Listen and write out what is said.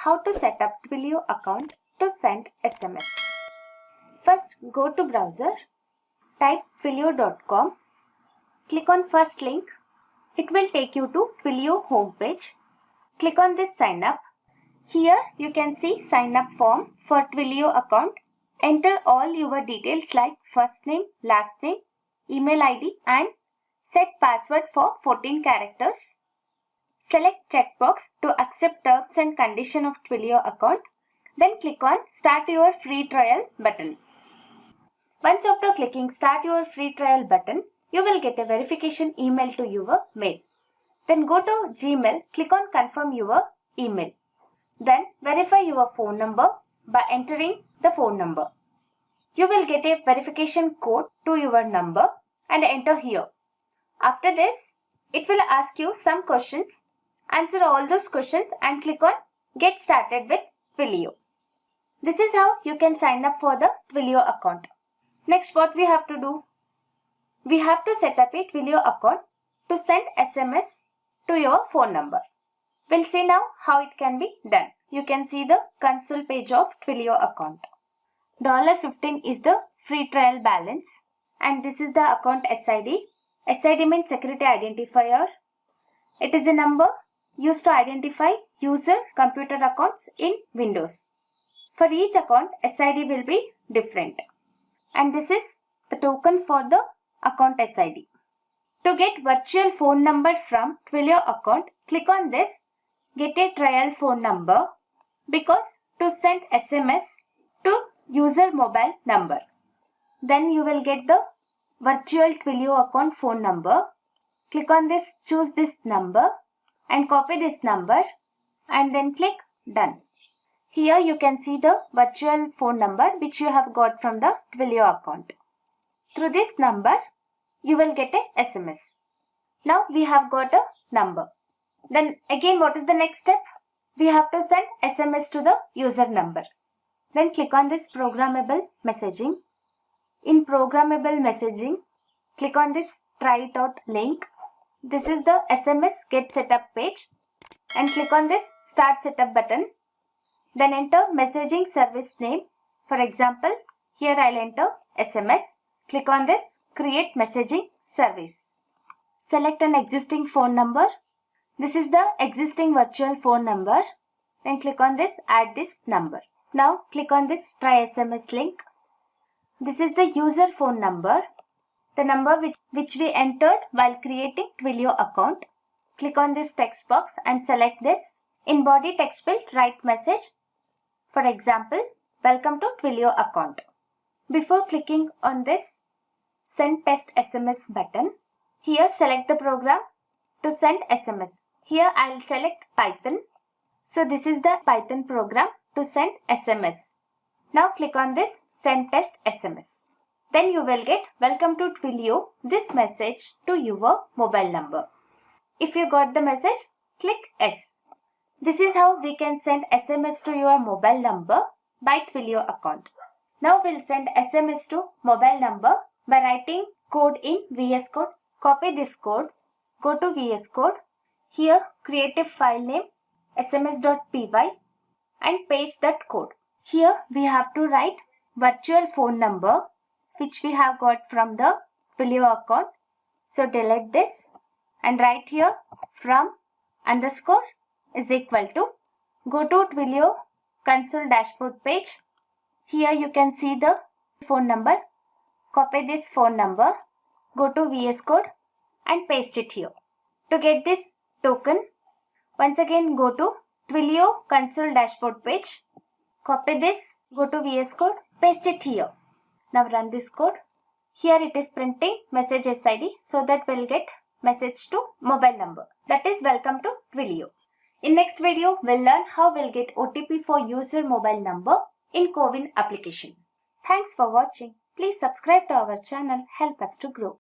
how to set up Twilio account to send SMS. First, go to browser, type twilio.com, click on first link. It will take you to Twilio homepage. Click on this sign up. Here you can see sign up form for Twilio account. Enter all your details like first name, last name, email ID and set password for 14 characters. Select checkbox to accept terms and condition of Twilio account. Then click on Start Your Free Trial button. Once after clicking Start Your Free Trial button, you will get a verification email to your mail. Then go to Gmail, click on Confirm your email. Then verify your phone number by entering the phone number. You will get a verification code to your number and enter here. After this, it will ask you some questions. Answer all those questions and click on Get Started with Twilio. This is how you can sign up for the Twilio account. Next, what we have to do? We have to set up a Twilio account to send SMS to your phone number. We'll see now how it can be done. You can see the console page of Twilio account. $15 is the free trial balance and this is the account SID. SID means security identifier. It is a number used to identify user computer accounts in Windows. For each account, SID will be different. And this is the token for the account SID. To get virtual phone number from Twilio account, click on this Get a trial phone number because to send SMS to user mobile number. Then you will get the virtual Twilio account phone number. Click on this, choose this number and copy this number and then click Done. Here you can see the virtual phone number which you have got from the Twilio account. Through this number, you will get a SMS. Now we have got a number. Then again, what is the next step? We have to send SMS to the user number. Then click on this programmable messaging. In programmable messaging, click on this try it out link. This is the SMS get setup page and click on this start setup button. Then enter messaging service name. For example, here I'll enter SMS. Click on this create messaging service. Select an existing phone number. This is the existing virtual phone number. Then click on this add this number. Now click on this try SMS link. This is the user phone number. The number which we entered while creating Twilio account. Click on this text box and select this. In body text field write message. For example, welcome to Twilio account. Before clicking on this send test SMS button, here select the program to send SMS. Here I will select Python. So this is the Python program to send SMS. Now click on this send test SMS. Then you will get welcome to Twilio this message to your mobile number. If you got the message, click yes. This is how we can send SMS to your mobile number by Twilio account. Now we'll send SMS to mobile number by writing code in VS Code. Copy this code. Go to VS Code. Here create a file name sms.py and paste that code. Here we have to write virtual phone number which we have got from the Twilio account. So delete this and write here from underscore is equal to. Go to Twilio console dashboard page. Here you can see the phone number. Copy this phone number. Go to VS Code and paste it here. To get this token, once again go to Twilio console dashboard page. Copy this, go to VS Code, paste it here. Now run this code. Here it is printing message SID so that we'll get message to mobile number. That is welcome to Twilio. In next video, we'll learn how we'll get OTP for user mobile number in CoWIN application. Thanks for watching. Please subscribe to our channel. Help us to grow.